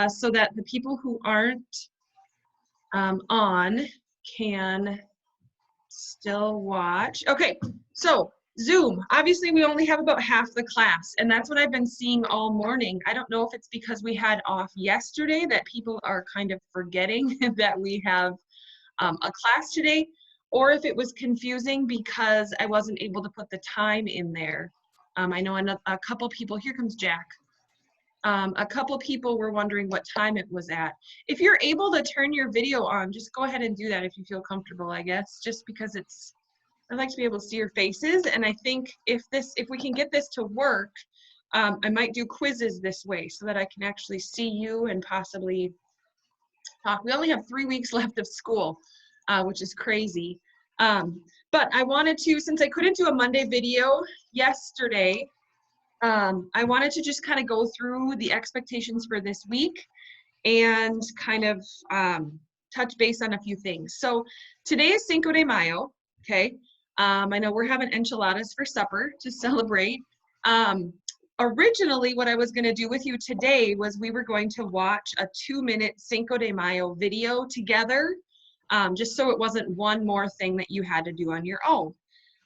so that the people who aren't on can still watch. Okay, so Zoom, obviously we only have about half the class, and that's what I've been seeing all morning. I don't know if it's because we had off yesterday that people are kind of forgetting that we have a class today, or if it was confusing because I wasn't able to put the time in there. I know a couple people, here comes Jack. A couple people were wondering what time it was at. If you're able to turn your video on, just go ahead and do that if you feel comfortable, I guess, just because I like to be able to see your faces. And I think if we can get this to work, I might do quizzes this way so that I can actually see you and possibly talk. We only have 3 weeks left of school, which is crazy. But I wanted to, since I couldn't do a Monday video yesterday, I wanted to just kind of go through the expectations for this week and kind of touch base on a few things. So today is Cinco de Mayo, okay? I know we're having enchiladas for supper to celebrate. Originally, what I was going to do with you today was we were going to watch a 2-minute Cinco de Mayo video together, just so it wasn't one more thing that you had to do on your own.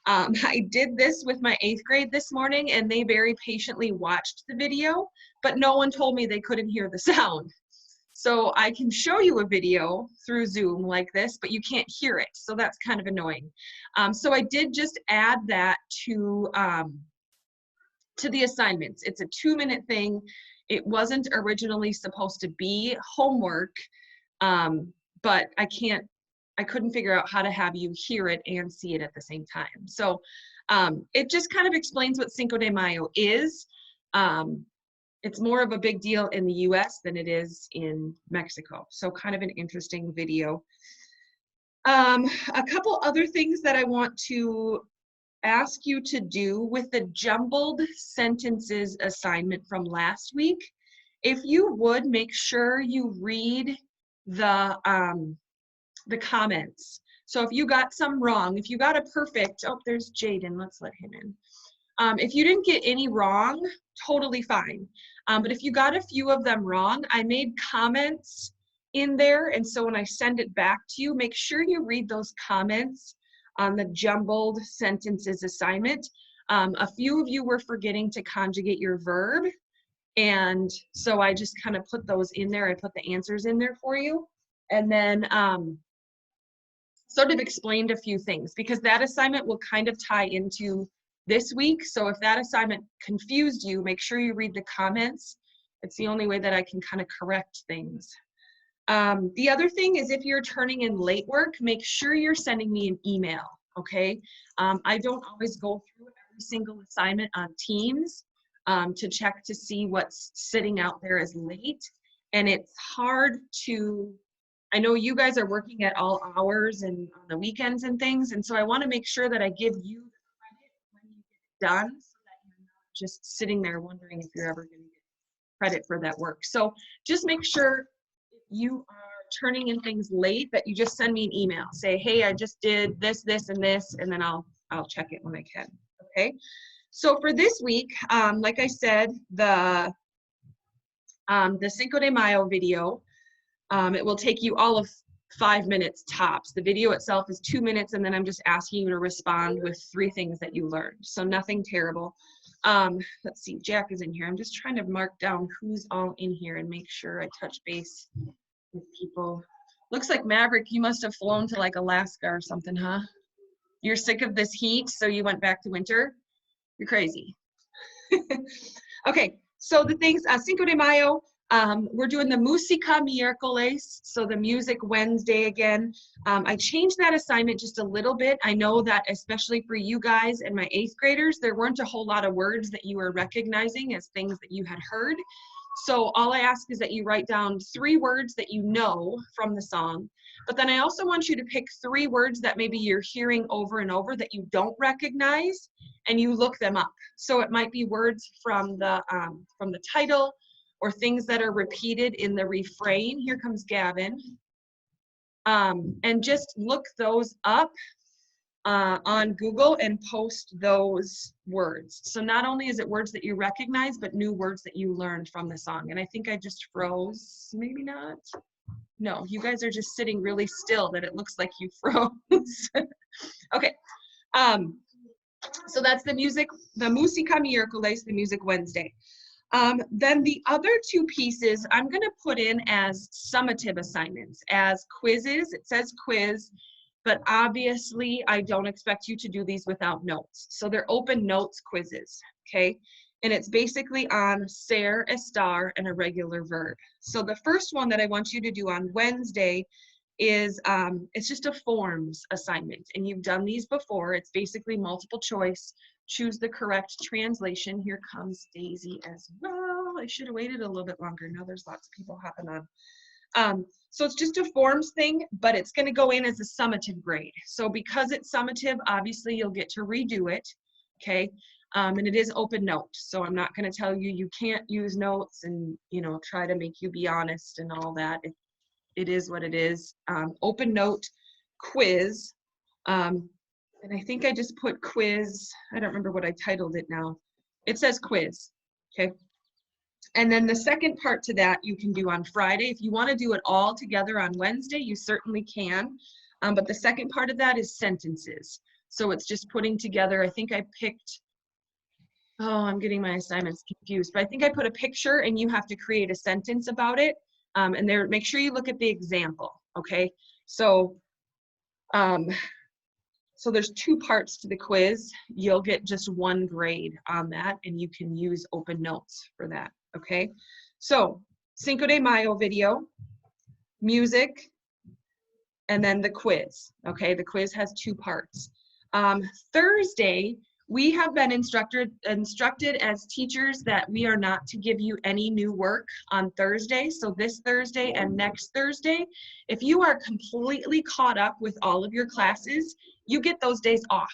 I did this with my 8th grade this morning, and they very patiently watched the video, but no one told me they couldn't hear the sound. So I can show you a video through Zoom like this, but you can't hear it. So that's kind of annoying. So I did just add that to the assignments. It's a 2-minute thing. It wasn't originally supposed to be homework, but I couldn't figure out how to have you hear it and see it at the same time. So it just kind of explains what Cinco de Mayo is. It's more of a big deal in the US than it is in Mexico. So kind of an interesting video. A couple other things that I want to ask you to do with the jumbled sentences assignment from last week. If you would, make sure you read the comments. So if you got some wrong, if you got a perfect, oh, there's Jaden, let's let him in. If you didn't get any wrong, totally fine. But if you got a few of them wrong, I made comments in there, and so when I send it back to you, make sure you read those comments on the jumbled sentences assignment. A few of you were forgetting to conjugate your verb, and so I just kind of put those in there. I put the answers in there for you, and then sort of explained a few things, because that assignment will kind of tie into this week. So if that assignment confused you, make sure you read the comments. It's the only way that I can kind of correct things. The other thing is, if you're turning in late work, make sure you're sending me an email, okay? I don't always go through every single assignment on Teams to check to see what's sitting out there as late. And it's hard to, I know you guys are working at all hours and on the weekends and things, and so I want to make sure that I give you the credit when you get it done, so that you're not just sitting there wondering if you're ever going to get credit for that work. So just make sure if you are turning in things late that you just send me an email. Say, hey, I just did this, this, and this, and then I'll check it when I can, okay? So for this week, like I said, the Cinco de Mayo video, it will take you all of 5 minutes tops. The video itself is 2 minutes, and then I'm just asking you to respond with 3 things that you learned. So nothing terrible. Let's see, Jack is in here. I'm just trying to mark down who's all in here and make sure I touch base with people. Looks like Maverick, you must have flown to like Alaska or something, huh? You're sick of this heat, so you went back to winter? You're crazy. Okay, so the things, Cinco de Mayo, we're doing the Música Miércoles, so the Music Wednesday again. I changed that assignment just a little bit. I know that especially for you guys and my 8th graders, there weren't a whole lot of words that you were recognizing as things that you had heard. So all I ask is that you write down 3 words that you know from the song. But then I also want you to pick 3 words that maybe you're hearing over and over that you don't recognize, and you look them up. So it might be words from the title, or things that are repeated in the refrain. Here comes Gavin. And just look those up. on Google and post those words. So not only is it words that you recognize, but new words that you learned from the song. And I think I just froze, maybe not. No, you guys are just sitting really still that it looks like you froze. Okay, so that's the music, the Musica Miércoles, the Music Wednesday. Then the other two pieces I'm going to put in as summative assignments, as quizzes. It says quiz, but obviously I don't expect you to do these without notes. So they're open notes quizzes, okay? And it's basically on ser, estar, and a regular verb. So the first one that I want you to do on Wednesday is, it's just a forms assignment. And you've done these before. It's basically multiple choice. Choose the correct translation. Here comes Daisy as well. I should have waited a little bit longer. Now there's lots of people hopping on. So it's just a forms thing, but it's going to go in as a summative grade. So because it's summative, obviously you'll get to redo it, okay? And it is open note. So I'm not going to tell you you can't use notes and, you know, try to make you be honest and all that. It is what it is. Open note quiz. And I think I just put quiz. I don't remember what I titled it now. It says quiz, okay? And then the second part to that you can do on Friday. If you want to do it all together on Wednesday, you certainly can. But the second part of that is sentences. So it's just putting together, I think I picked, oh, I'm getting my assignments confused, but I think I put a picture and you have to create a sentence about it. And there, make sure you look at the example, okay? So, so there's two parts to the quiz. You'll get just one grade on that, and you can use open notes for that, okay? So, Cinco de Mayo video, music, and then the quiz, okay? The quiz has two parts. Thursday, we have been instructed as teachers that we are not to give you any new work on Thursday. So this Thursday and next Thursday, if you are completely caught up with all of your classes, you get those days off,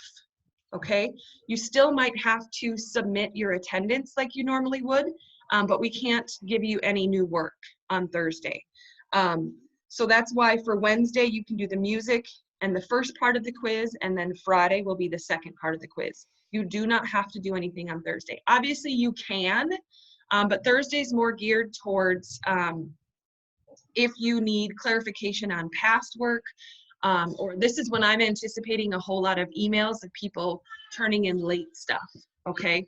okay? You still might have to submit your attendance like you normally would, but we can't give you any new work on Thursday. So that's why for Wednesday, you can do the music and the first part of the quiz, and then Friday will be the second part of the quiz. You do not have to do anything on Thursday. Obviously you can, but Thursday's more geared towards if you need clarification on past work, or this is when I'm anticipating a whole lot of emails of people turning in late stuff, okay?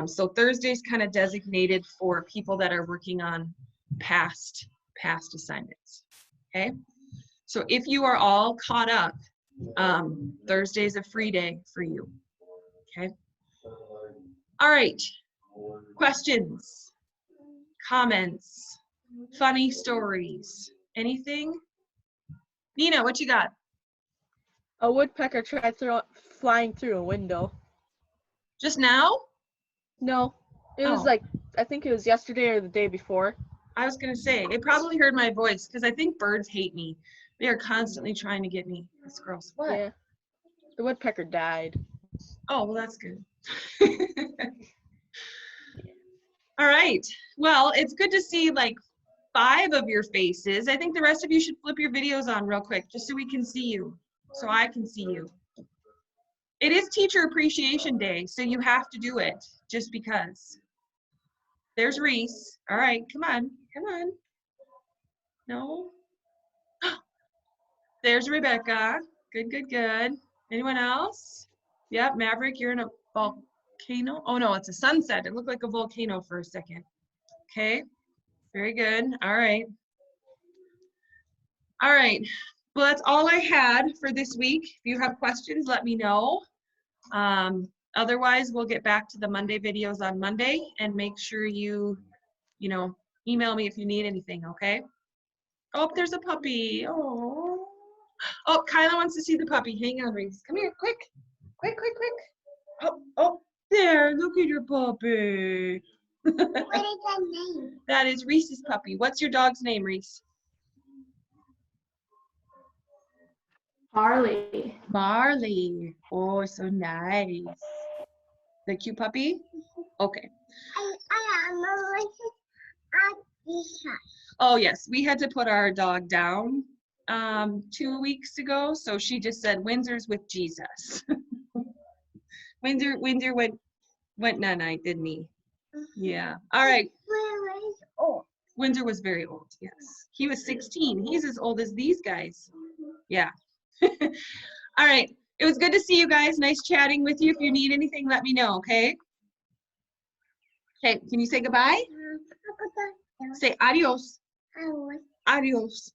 So Thursday's kind of designated for people that are working on past assignments, okay? So if you are all caught up, Thursday's a free day for you, okay? All right, questions, comments, funny stories, anything? Nina, what you got? A woodpecker tried flying through a window. Just now? No, it was like, I think it was yesterday or the day before. I was gonna say, it probably heard my voice because I think birds hate me. They are constantly trying to get me. That's gross. What? Yeah, the woodpecker died. Oh, well, that's good. All right. Well, it's good to see like 5 of your faces. I think the rest of you should flip your videos on real quick just so we can see you, so I can see you. It is Teacher Appreciation Day, so you have to do it just because. There's Reese. All right, come on, come on. No. There's Rebecca. Good, good, good. Anyone else? Yep, Maverick, you're in a volcano. Oh no, it's a sunset. It looked like a volcano for a second. Okay, very good. All right. All right. Well, that's all I had for this week. If you have questions, let me know. Otherwise, we'll get back to the Monday videos on Monday and make sure you email me if you need anything, okay? Oh, there's a puppy. Oh, Kyla wants to see the puppy. Hang on, Reese. Come here, quick. Quick, quick, quick. Oh, there, look at your puppy. What is that name? That is Reese's puppy. What's your dog's name, Reese? Marley. Marley. Oh, so nice. The cute puppy? Okay. Oh, yes. We had to put our dog down 2 weeks ago. So she just said Windsor's with Jesus. Windsor went night, didn't he? Yeah. All right. Where is old? Windsor was very old. Yes. He was 16. He's as old as these guys. Yeah. All right. It was good to see you guys. Nice chatting with you. If you need anything, let me know, okay? Okay, can you say goodbye? Say adios. Adios.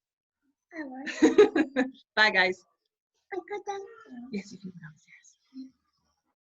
Bye, guys. Yes, you can go downstairs.